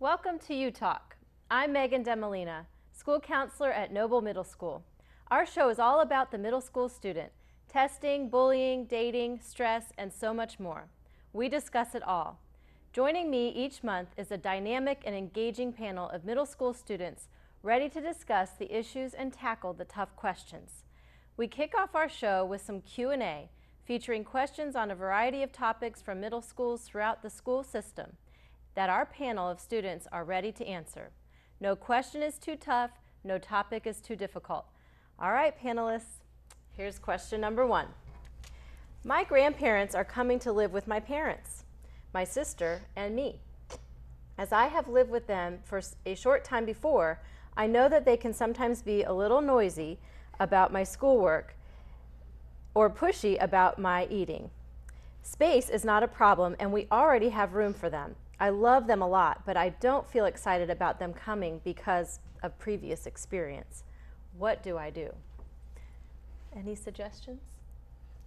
Welcome to UTalk. I'm Megan Demolina, school counselor at Noble Middle School. Our show is all about the middle school student, testing, bullying, dating, stress, and so much more. We discuss it all. Joining me each month is a dynamic and engaging panel of middle school students ready to discuss the issues and tackle the tough questions. We kick off our show with some Q&A featuring questions on a variety of topics from middle schools throughout the school system that our panel of students are ready to answer. No question is too tough, no topic is too difficult. All right, panelists, here's question number 1. My grandparents are coming to live with my parents, my sister, and me. As I have lived with them for a short time before, I know that they can sometimes be a little noisy about my schoolwork or pushy about my eating. Space is not a problem, and we already have room for them. I love them a lot, but I don't feel excited about them coming because of previous experience. What do I do? Any suggestions?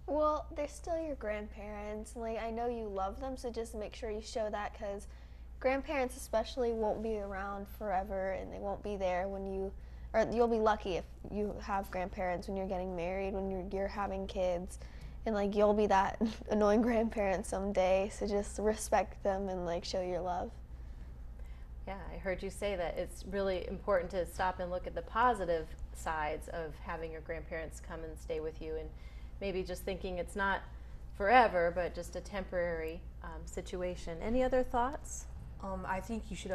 Well, they're still your grandparents. Like, I know you love them, so just make sure you show that, because grandparents especially won't be around forever, and they won't be there when you'll be lucky if you have grandparents when you're getting married, when you're having kids. And like, you'll be that annoying grandparent someday, so just respect them and like show your love. Yeah, I heard you say that it's really important to stop and look at the positive sides of having your grandparents come and stay with you, and maybe just thinking it's not forever, but just a temporary situation. Any other thoughts? I think you should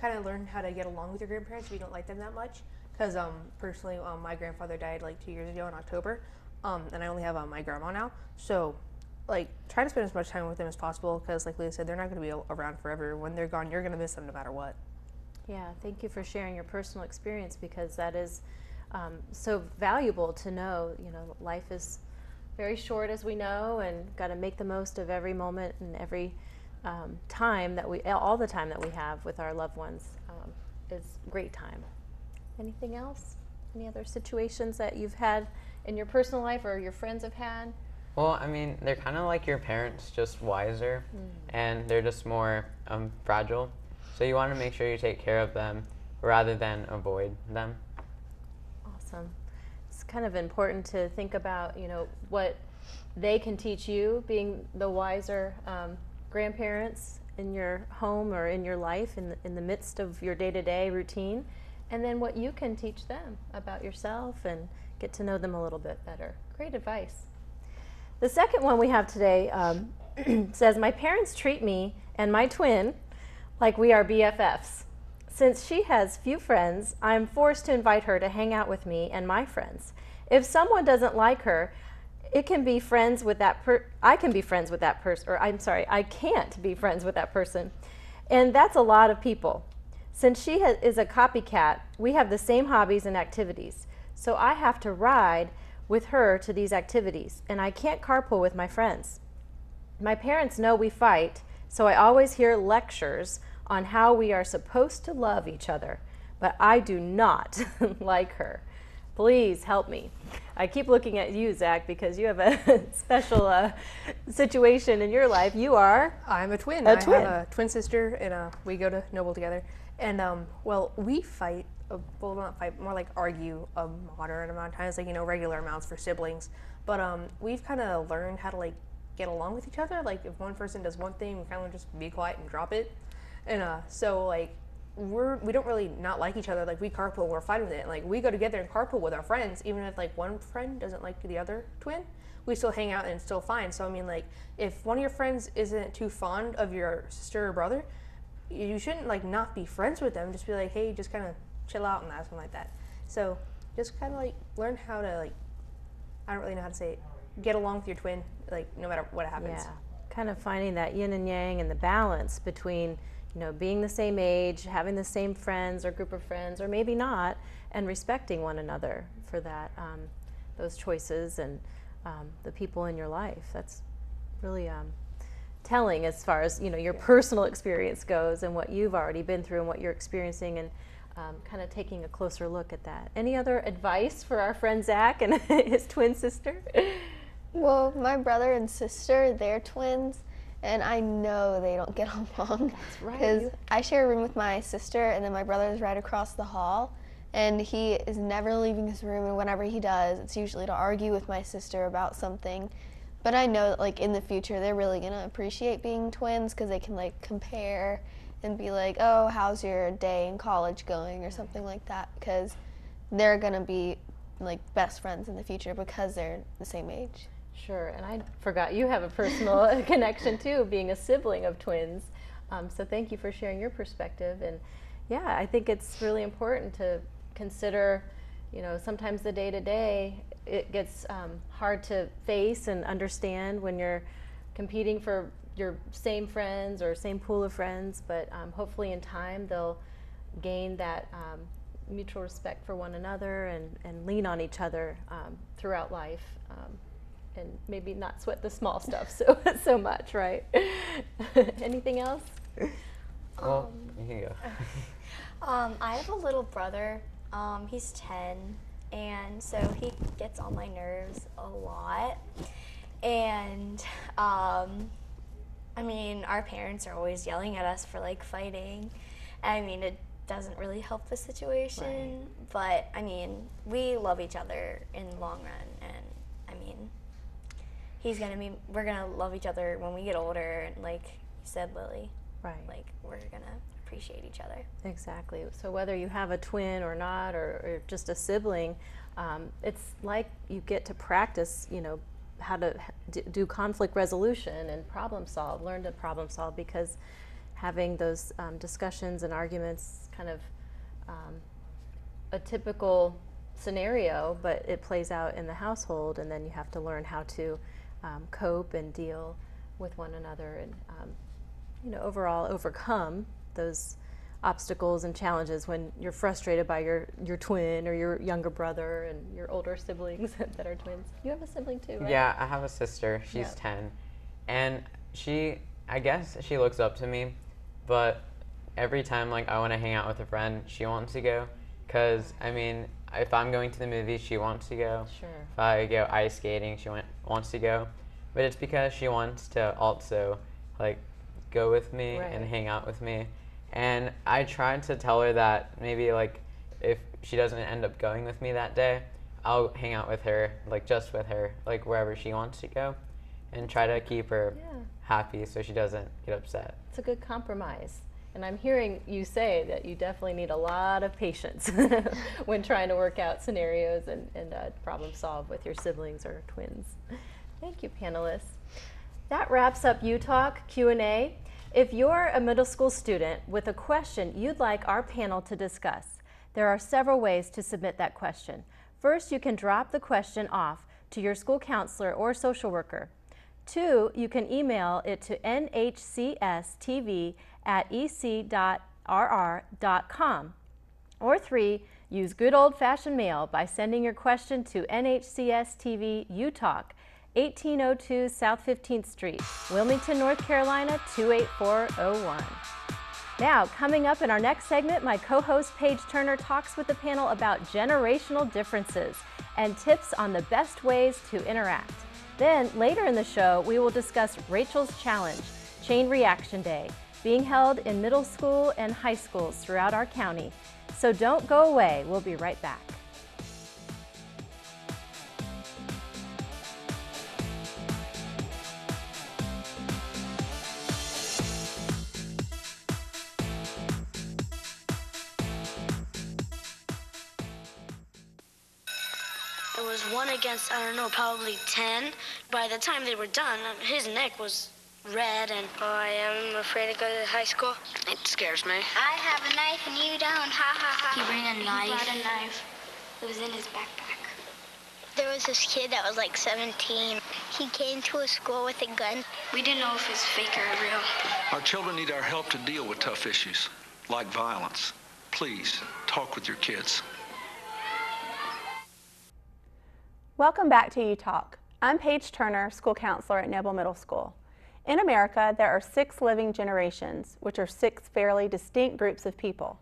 kind of learn how to get along with your grandparents if you don't like them that much. Because personally, my grandfather died like 2 years ago in October. And I only have my grandma now, so like try to spend as much time with them as possible, because like Leah said, they're not going to be around forever. When they're gone, you're going to miss them no matter what. Yeah, thank you for sharing your personal experience, because that is so valuable to know. You know, life is very short, as we know, and got to make the most of every moment and every time that all the time that we have with our loved ones is great time. Anything else? Any other situations that you've had in your personal life or your friends have had? Well, I mean, they're kind of like your parents, just wiser, and they're just more fragile. So you want to make sure you take care of them rather than avoid them. Awesome. It's kind of important to think about, you know, what they can teach you, being the wiser grandparents in your home or in your life, in the midst of your day-to-day routine, and then what you can teach them about yourself and get to know them a little bit better. Great advice. The second one we have today says, my parents treat me and my twin like we are BFFs. Since she has few friends, I am forced to invite her to hang out with me and my friends. If someone doesn't like her, I can be friends with that person, I can't be friends with that person. And that's a lot of people. Since she is a copycat, we have the same hobbies and activities. So I have to ride with her to these activities, and I can't carpool with my friends. My parents know we fight, so I always hear lectures on how we are supposed to love each other, but I do not like her. Please help me. I keep looking at you, Zach, because you have a special situation in your life. You are? I'm a twin. I have a twin sister, and we go to Noble together. And well, we fight. Well, not fight, more like argue a moderate amount of times, like, you know, regular amounts for siblings. But we've kind of learned how to like get along with each other. Like, if one person does one thing, we kind of just be quiet and drop it. And so like we don't really not like each other. Like, we carpool, we're fine with it. Like, we go together and carpool with our friends, even if like one friend doesn't like the other twin, we still hang out and it's still fine. So I mean, like, if one of your friends isn't too fond of your sister or brother, you shouldn't like not be friends with them. Just be like, hey, just kind of chill out and something like that. So just kind of like learn how to, like, I don't really know how to say it, get along with your twin, like, no matter what happens. Yeah, kind of finding that yin and yang and the balance between, you know, being the same age, having the same friends or group of friends, or maybe not, and respecting one another for that, those choices and the people in your life. That's really telling as far as, you know, your personal experience goes and what you've already been through and what you're experiencing, and kind of taking a closer look at that. Any other advice for our friend Zach and his twin sister? Well, my brother and sister, they're twins, and I know they don't get along. That's right. Because I share a room with my sister, and then my brother is right across the hall, and he is never leaving his room, and whenever he does, it's usually to argue with my sister about something. But I know that, like, in the future, they're really going to appreciate being twins because they can, like, compare and be like, oh, how's your day in college going, or something like that, because they're going to be, like, best friends in the future because they're the same age. Sure, and I forgot you have a personal connection too, being a sibling of twins. So thank you for sharing your perspective. And yeah, I think it's really important to consider, you know, sometimes the day-to-day, it gets hard to face and understand when you're competing for your same friends or same pool of friends, but hopefully in time they'll gain that mutual respect for one another and lean on each other throughout life. And maybe not sweat the small stuff so much, right? Anything else? Well, you can go. I have a little brother. He's 10, and so he gets on my nerves a lot. And I mean, our parents are always yelling at us for like fighting. I mean, it doesn't really help the situation, but I mean, we love each other in the long run, and I mean, we're gonna love each other when we get older, and like you said, Lily, Right. like we're gonna appreciate each other. Exactly. So whether you have a twin or not, or just a sibling, it's like you get to practice, you know, how to do conflict resolution and learn to problem solve, because having those discussions and arguments, kind of a typical scenario, but it plays out in the household, and then you have to learn how to cope and deal with one another, and you know, overall overcome those obstacles and challenges when you're frustrated by your twin or your younger brother and your older siblings that are twins. You have a sibling too, right? Yeah, I have a sister. She's 10, and I guess she looks up to me, but every time like I want to hang out with a friend, she wants to go, because I mean, if I'm going to the movies, she wants to go. Sure. If I go ice skating, she wants to go, but it's because she wants to also like go with me and hang out with me. And I tried to tell her that maybe like if she doesn't end up going with me that day, I'll hang out with her, like just with her, like wherever she wants to go, and try to keep her happy so she doesn't get upset. It's a good compromise. And I'm hearing you say that you definitely need a lot of patience when trying to work out scenarios and problem solve with your siblings or twins. Thank you, panelists. That wraps up UTalk Q&A. If you're a middle school student with a question you'd like our panel to discuss, there are several ways to submit that question. First, you can drop the question off to your school counselor or social worker. 2, you can email it to nhcstv@ec.rr.com. Or 3, use good old-fashioned mail by sending your question to NHCS-TV UTalk, 1802 South 15th Street, Wilmington, North Carolina 28401. Now, coming up in our next segment, my co-host Paige Turner talks with the panel about generational differences and tips on the best ways to interact. Then, later in the show, we will discuss Rachel's Challenge, Chain Reaction Day, being held in middle school and high schools throughout our county. So don't go away. We'll be right back. It was 1 against, I don't know, probably 10. By the time they were done, his neck was red, and I am afraid to go to high school. It scares me. I have a knife and you don't. Ha ha ha. He bring a knife. He brought a knife. It was in his backpack. There was this kid that was like 17. He came to a school with a gun. We didn't know if it's fake or real. Our children need our help to deal with tough issues, like violence. Please, talk with your kids. Welcome back to UTalk. I'm Paige Turner, school counselor at Noble Middle School. In America, there are 6 living generations, which are 6 fairly distinct groups of people.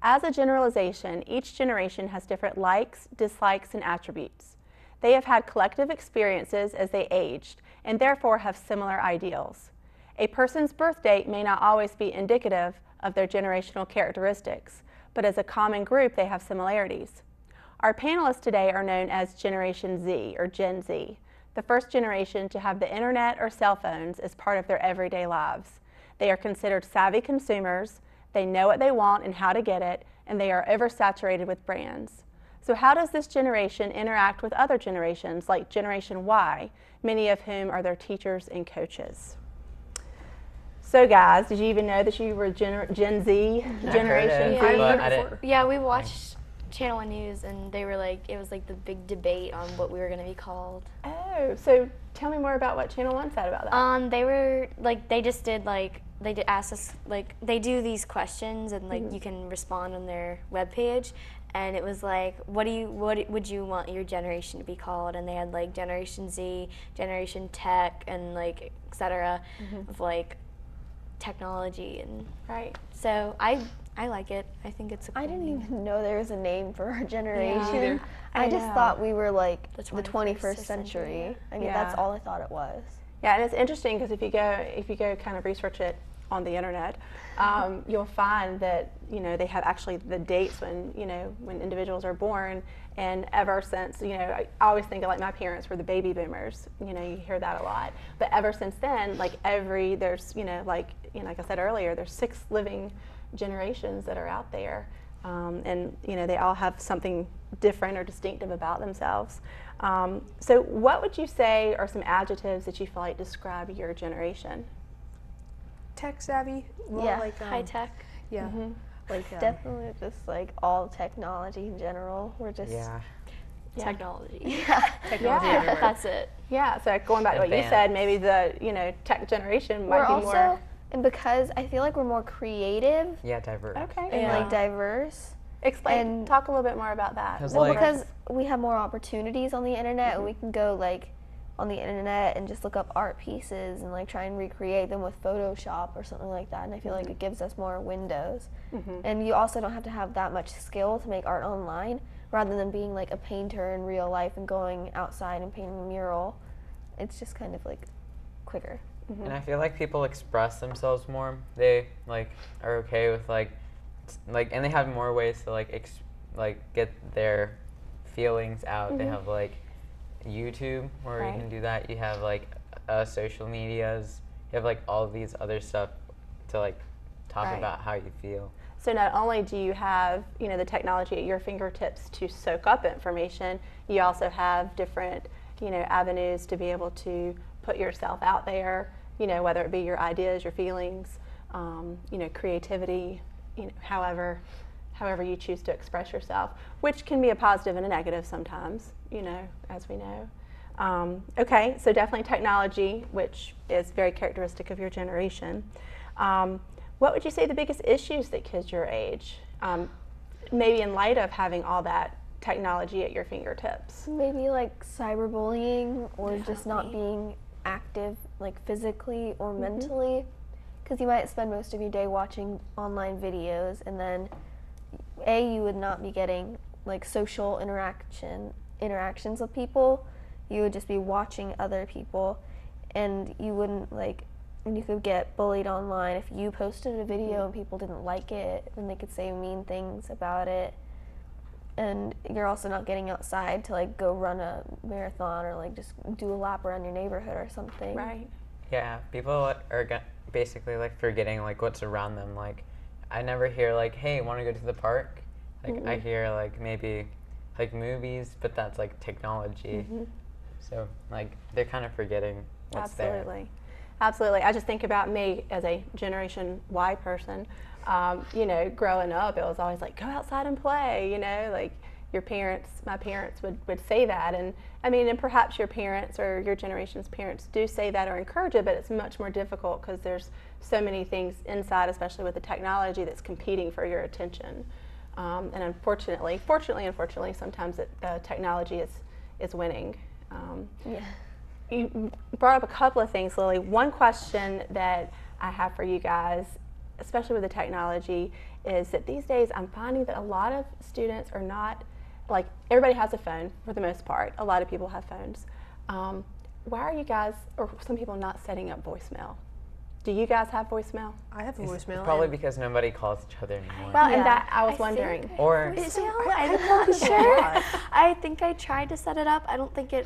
As a generalization, each generation has different likes, dislikes, and attributes. They have had collective experiences as they aged, and therefore have similar ideals. A person's birth date may not always be indicative of their generational characteristics, but as a common group, they have similarities. Our panelists today are known as Generation Z, or Gen Z, the first generation to have the internet or cell phones as part of their everyday lives. They are considered savvy consumers, they know what they want and how to get it, and they are oversaturated with brands. So how does this generation interact with other generations like Generation Y, many of whom are their teachers and coaches? So guys, did you even know that you were Gen Z, Generation Z? But I didn't. Yeah, we watched Channel 1 News, and they were like, it was like the big debate on what we were going to be called. Oh, so tell me more about what Channel 1 said about that. They were like, they just did like, they did ask us, like, they do these questions, and like you can respond on their webpage, and it was like, what would you want your generation to be called? And they had like Generation Z, Generation Tech, and like et cetera, of like technology. And right. So I like it. I think it's a cool I didn't name. even know there was a name for our generation. either. I just thought we were like The the 21st century. I mean, that's Yeah. all I thought it was. Yeah, and it's interesting because if you go kind of research it on the internet, you'll find that they have actually the dates when individuals are born, and ever since I always think of like my parents were the baby boomers. You hear that a lot, but ever since then, like there's like I said earlier, there's 6 living generations that are out there, and they all have something different or distinctive about themselves. So what would you say are some adjectives that you feel like describe your generation? Tech savvy, more Yeah. like High tech. Yeah, like Definitely just like all technology in general. We're just Technology. technology Yeah. everywhere. That's it. Yeah, so going back to what you said, maybe the tech generation might we're be also more. and because I feel like we're more creative Yeah, diverse. Okay. and Yeah. like diverse. Explain. and- Talk a little bit more about that. 'Cause, Well, like- because we have more opportunities on the internet, and we can go like on the internet and just look up art pieces and like try and recreate them with Photoshop or something like that. And I feel like it gives us more windows. And you also don't have to have that much skill to make art online, rather than being like a painter in real life and going outside and painting a mural. It's just kind of like quicker. And I feel like people express themselves more. They like are okay with like, and they have more ways to like get their feelings out. They have like YouTube where Right. you can do that. You have like social medias. You have like all these other stuff to like talk Right. about how you feel. So not only do you have the technology at your fingertips to soak up information, you also have different avenues to be able to put yourself out there. Whether it be your ideas, your feelings, creativity, however you choose to express yourself, which can be a positive and a negative sometimes, as we know. Okay, so definitely technology, which is very characteristic of your generation. What would you say the biggest issues that kids your age, maybe in light of having all that technology at your fingertips? Maybe like cyberbullying, or just not being active like physically or mentally, because you might spend most of your day watching online videos, and then you would not be getting like social interactions with people. You would just be watching other people, and you wouldn't and you could get bullied online if you posted a video and people didn't like it, and they could say mean things about it. And you're also not getting outside to like go run a marathon, or like just do a lap around your neighborhood or something. Right. Yeah, people are basically like forgetting like what's around them. Like, I never hear like, "Hey, want to go to the park?" Like, I hear like maybe like movies, but that's like technology. So like they're kind of forgetting what's there. Absolutely. Absolutely. I just think about me as a Generation Y person. Growing up, it was always like, go outside and play, like my parents would say that. And I mean, and perhaps your parents or your generation's parents do say that or encourage it, but it's much more difficult because there's so many things inside, especially with the technology, that's competing for your attention. And unfortunately, sometimes technology is winning. You brought up a couple of things, Lily. One question that I have for you guys, especially with the technology, is that these days I'm finding that a lot of students are not, like, everybody has a phone for the most part. A lot of people have phones. Why are you guys, or some people, not setting up voicemail? Do you guys have voicemail? I have a voicemail. Probably because nobody calls each other anymore. Well, Yeah. and that I was wondering. Or I'm not sure. I think I tried to set it up. I don't think it.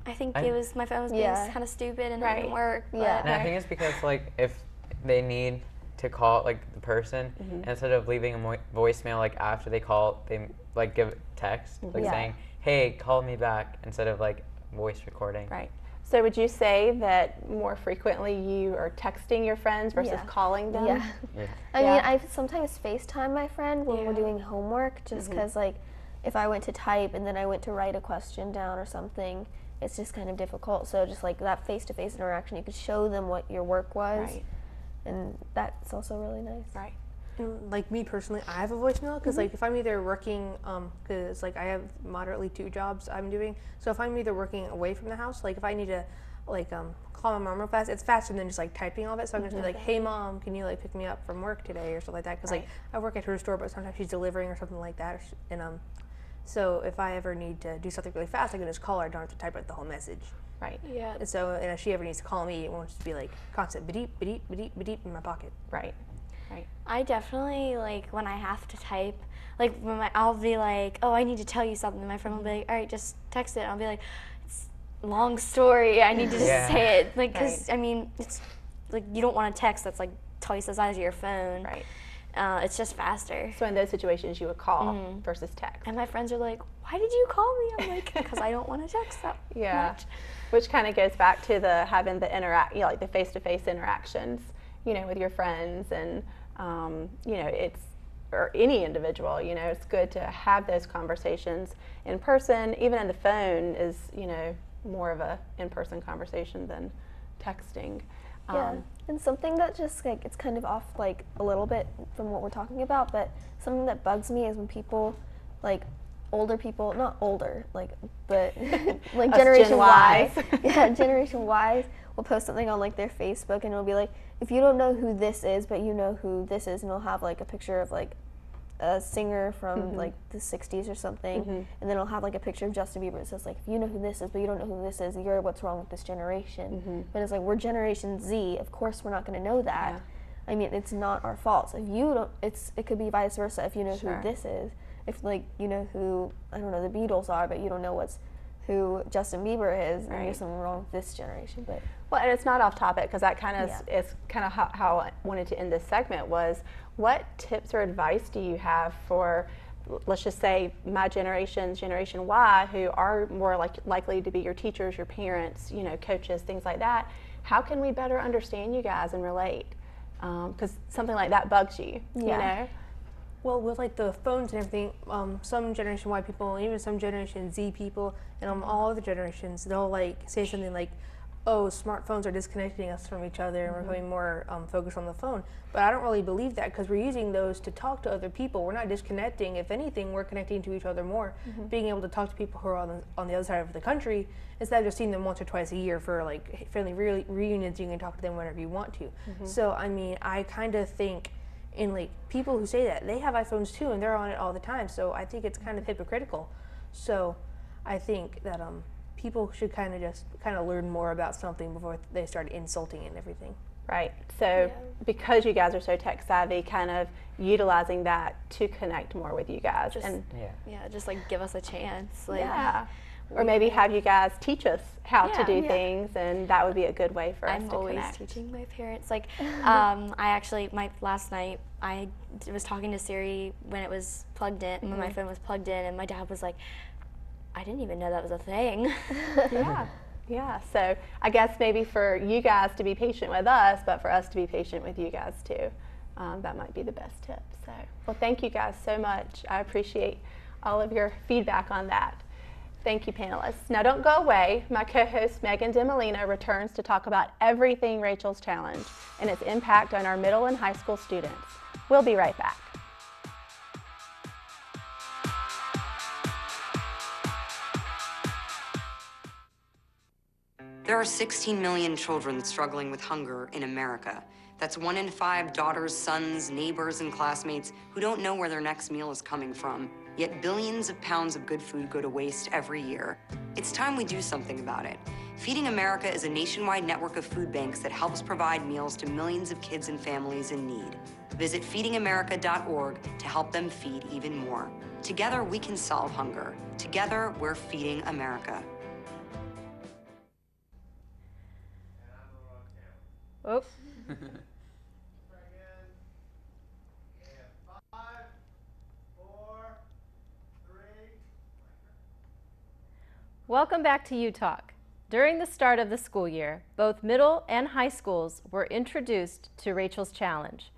I think it was my phone was being Yeah. kind of stupid and it Right. didn't work. Yeah. and I think it's because like if they need to call like the person, instead of leaving a voicemail like after they call, they like give text like Yeah. saying, "Hey, call me back," instead of like voice recording. Right. So would you say that more frequently you are texting your friends versus Yeah. calling them? Yeah. Yeah. I Yeah. mean, I sometimes FaceTime my friend when we're Yeah. doing homework, just because, like, if I went to type and then I went to write a question down or something, it's just kind of difficult. So just like that face-to-face interaction, you could show them what your work was, Right. and that's also really nice. Right. Like me personally, I have a voicemail because like if I'm either working, because like I have moderately 2 jobs I'm doing. So if I'm either working away from the house, like if I need to like call my mom real fast, it's faster than just like typing all of it. So I'm just like, hey mom, can you like pick me up from work today or something like that? Because like I work at her store, but sometimes she's delivering or something like that. And so if I ever need to do something really fast, I can just call her. I don't have to type out the whole message. Right. Yeah. And so and if she ever needs to call me, it won't just be like constant beep beep beep beep in my pocket. Right. Right. I definitely like when I have to type. Like when I'll be like, oh, I need to tell you something. My friend will be like, all right, just text it. I'll be like, it's a long story. I need to just Yeah. say it. Like, cause I mean, it's like you don't want a text that's like twice the size of your phone. Right. It's just faster. So in those situations you would call versus text. And my friends are like, why did you call me? I'm like, because I don't want to text that much. Which kind of goes back to the having the like the face-to-face interactions, with your friends and, it's, or any individual, it's good to have those conversations in person. Even on the phone is, more of a in-person conversation than texting. Yeah, and something that just like it's kind of off like a little bit from what we're talking about, but something that bugs me is when people, like older people, not older, like but like Us Generation Gen Y, Ys. yeah, Generation Y will post something on like their Facebook and it'll be like, if you don't know who this is, but you know who this is, and it'll have like a picture of like a singer from like the 60s or something, and then it'll have like a picture of Justin Bieber. It says like, if you know who this is, but you don't know who this is, you're what's wrong with this generation. But it's like, we're Generation Z. Of course, we're not going to know that. Yeah. I mean, it's not our fault. So if you don't, it could be vice versa. If you know Sure. who this is, if like you know who I don't know the Beatles are, but you don't know who Justin Bieber is, then there's something wrong with this generation. But Well, and it's not off topic because that kind of is kind of how I wanted to end this segment was, what tips or advice do you have for, let's just say, my generation, Generation Y, who are more likely to be your teachers, your parents, coaches, things like that? How can we better understand you guys and relate? Because something like that bugs you, you know? Well, with like the phones and everything, some Generation Y people, even some Generation Z people, and all other generations, they'll like say something like, "Oh, smartphones are disconnecting us from each other, and we're becoming more focused on the phone." But I don't really believe that because we're using those to talk to other people. We're not disconnecting. If anything, we're connecting to each other more. Being able to talk to people who are on the other side of the country instead of just seeing them once or twice a year for like family reunions, you can talk to them whenever you want to. So I mean, I kind of think. And like people who say that, they have iPhones too, and they're on it all the time. So I think it's kind of hypocritical. So I think that people should kind of learn more about something before they start insulting it and everything. Right. So because you guys are so tech savvy, kind of utilizing that to connect more with you guys. Just like give us a chance. Like, or maybe have you guys teach us how to do things, and that would be a good way for us to always connect. teaching my parents. Like, last night I was talking to Siri when it was plugged in, when my phone was plugged in, and my dad was like, I didn't even know that was a thing. Yeah, so I guess maybe for you guys to be patient with us, but for us to be patient with you guys too. That might be the best tip. So, well, thank you guys so much. I appreciate all of your feedback on that. Thank you, panelists. Now don't go away. My co-host Megan DeMolina returns to talk about everything Rachel's Challenge and its impact on our middle and high school students. We'll be right back. There are 16 million children struggling with hunger in America. That's 1 in 5 daughters, sons, neighbors, and classmates who don't know where their next meal is coming from. Yet billions of pounds of good food go to waste every year. It's time we do something about it. Feeding America is a nationwide network of food banks that helps provide meals to millions of kids and families in need. Visit feedingamerica.org to help them feed even more. Together, we can solve hunger. Together, we're feeding America. Oh. Welcome back to UTalk. During the start of the school year, both middle and high schools were introduced to Rachel's Challenge,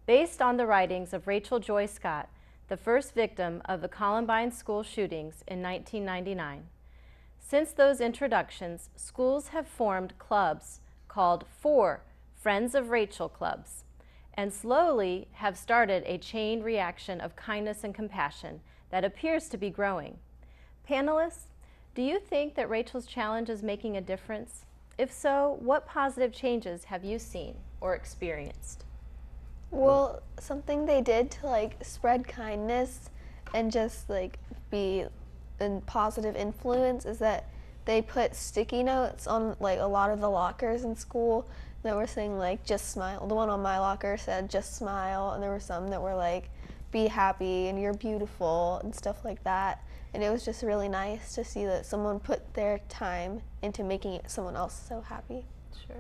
based on the writings of Rachel Joy Scott, the first victim of the Columbine school shootings in 1999. Since those introductions, schools have formed clubs called 4 Friends of Rachel clubs, and slowly have started a chain reaction of kindness and compassion that appears to be growing. Panelists, do you think that Rachel's Challenge is making a difference? If so, what positive changes have you seen or experienced? Well, something they did to like spread kindness and just like be a positive influence is that they put sticky notes on like a lot of the lockers in school that were saying like just smile. The one on my locker said just smile, and there were some that were like be happy and you're beautiful and stuff like that. And it was just really nice to see that someone put their time into making someone else so happy. Sure.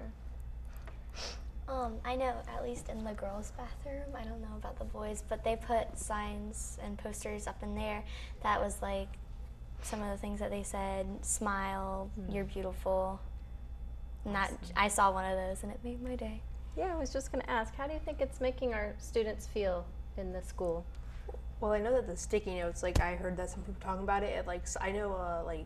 I know, at least in the girls' bathroom, I don't know about the boys, but they put signs and posters up in there that was like some of the things that they said, smile, you're beautiful. And that, I saw one of those and it made my day. Yeah, I was just going to ask, how do you think it's making our students feel in the school? Well, I know that the sticky notes, like I heard that some people talking about it, like I know like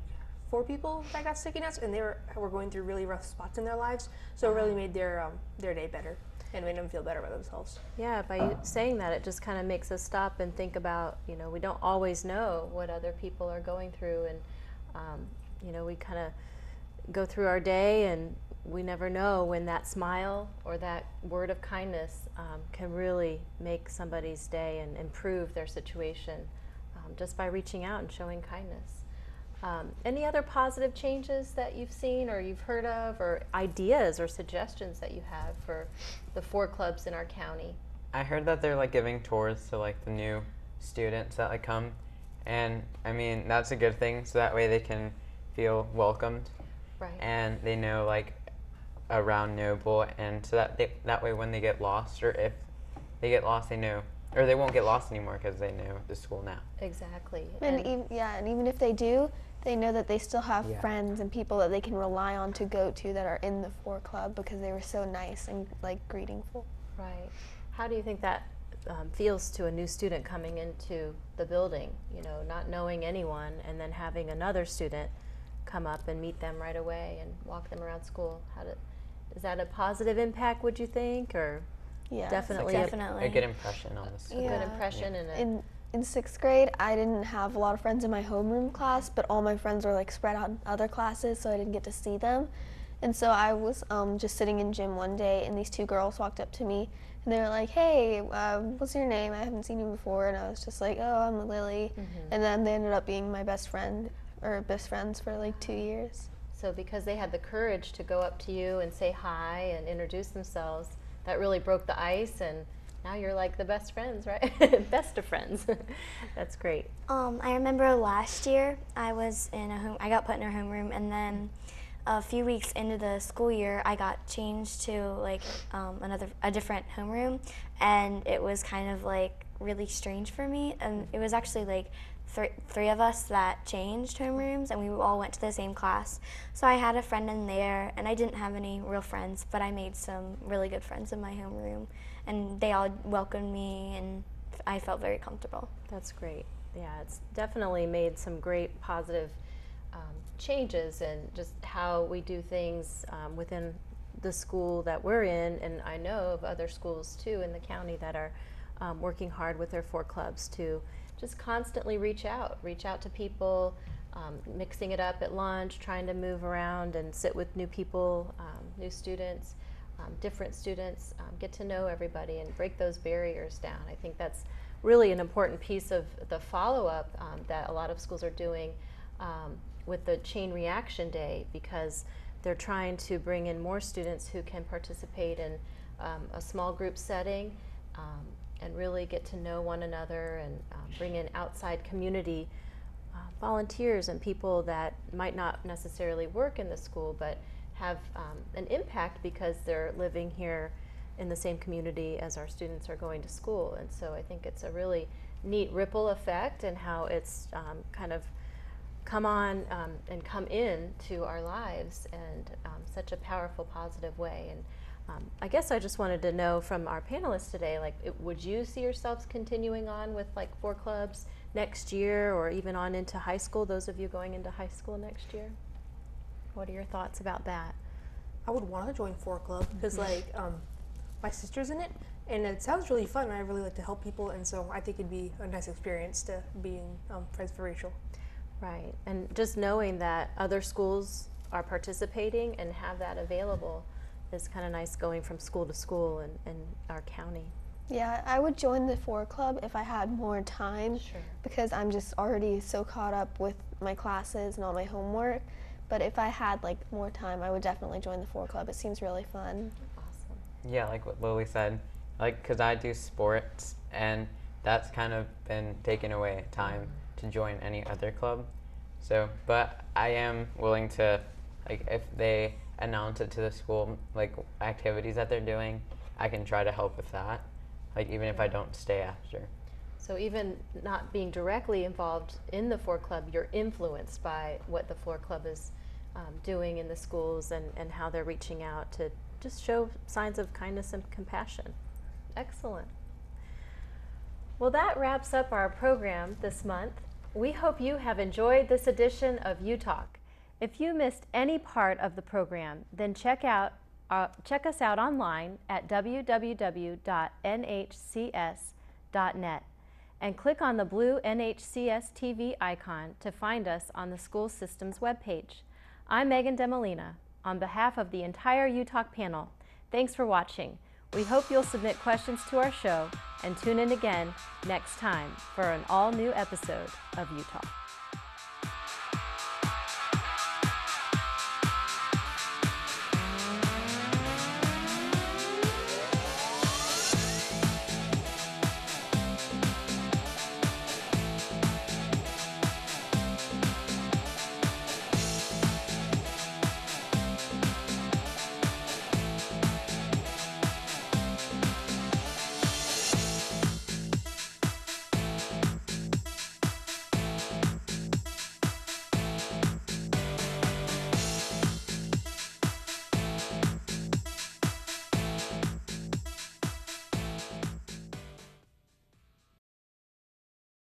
4 people that got sticky notes, and they were going through really rough spots in their lives, so it really made their day better and made them feel better about themselves. Yeah, by you saying that, it just kind of makes us stop and think about, you know, we don't always know what other people are going through, and you know, we kind of go through our day and we never know when that smile or that word of kindness can really make somebody's day and improve their situation just by reaching out and showing kindness. Any other positive changes that you've seen or you've heard of, or ideas or suggestions that you have for the 4 clubs in our county? I heard that they're like giving tours to like the new students that like come, and I mean that's a good thing, so that way they can feel welcomed. Right. And they know like around Noble, and so that that way when they get lost, or if they get lost, they know, or they won't get lost anymore because they know the school now. Exactly. And even if they do, they know that they still have friends and people that they can rely on to go to that are in the 4 club because they were so nice and like greetingful. Right. How do you think that feels to a new student coming into the building, you know, not knowing anyone, and then having another student come up and meet them right away and walk them around school? Is that a positive impact, would you think, or Yeah, definitely a good impression on the school. a good impression? And in 6th grade, I didn't have a lot of friends in my homeroom class, but all my friends were like spread out in other classes, so I didn't get to see them. And so I was just sitting in gym one day, and these 2 girls walked up to me, and they were like, "Hey, what's your name? I haven't seen you before." And I was just like, "Oh, I'm Lily." And then they ended up being my best friend, or best friends for like 2 years. so because they had the courage to go up to you and say hi and introduce themselves, that really broke the ice, and now you're like the best friends, right? Best of friends. That's great. I remember last year I got put in a homeroom, and then a few weeks into the school year I got changed to like a different homeroom, and it was kind of like really strange for me. And it was actually like three of us that changed homerooms, and we all went to the same class. So I had a friend in there, and I didn't have any real friends, but I made some really good friends in my homeroom, and they all welcomed me, and I felt very comfortable. That's great. Yeah, it's definitely made some great positive changes in just how we do things within the school that we're in, and I know of other schools too in the county that are working hard with their 4 clubs to just constantly reach out to people, mixing it up at lunch, trying to move around and sit with new people, new students, different students, get to know everybody and break those barriers down. I think that's really an important piece of the follow-up that a lot of schools are doing with the Chain Reaction Day, because they're trying to bring in more students who can participate in a small group setting and really get to know one another, and bring in outside community volunteers and people that might not necessarily work in the school but have an impact because they're living here in the same community as our students are going to school. And so I think it's a really neat ripple effect, and how it's kind of come on and come in to our lives in such a powerful, positive way. And I guess I just wanted to know from our panelists today, like, would you see yourselves continuing on with like 4 clubs next year, or even on into high school, those of you going into high school next year? What are your thoughts about that? I would want to join 4 Club because like my sister's in it, and it sounds really fun, and I really like to help people, and so I think it'd be a nice experience to be in Friends for Rachel. Right, and just knowing that other schools are participating and have that available is kind of nice, going from school to school in our county. Yeah, I would join the 4 Club if I had more time, Sure. because I'm just already so caught up with my classes and all my homework. But if I had like more time, I would definitely join the 4 Club. It seems really fun. Awesome. Yeah, like what Lily said, like, because I do sports, and that's kind of been taken away time to join any other club. So, but I am willing to, like, if they announce it to the school, like, activities that they're doing, I can try to help with that, like, even if I don't stay after. So even not being directly involved in the 4 Club, you're influenced by what the 4 Club is doing in the schools, and how they're reaching out to just show signs of kindness and compassion. Excellent. Well, that wraps up our program this month. We hope you have enjoyed this edition of UTalk. If you missed any part of the program, then check us out online at www.nhcs.net and click on the blue NHCS TV icon to find us on the school system's webpage. I'm Megan DeMolina. On behalf of the entire UTalk panel, thanks for watching. We hope you'll submit questions to our show and tune in again next time for an all-new episode of UTalk.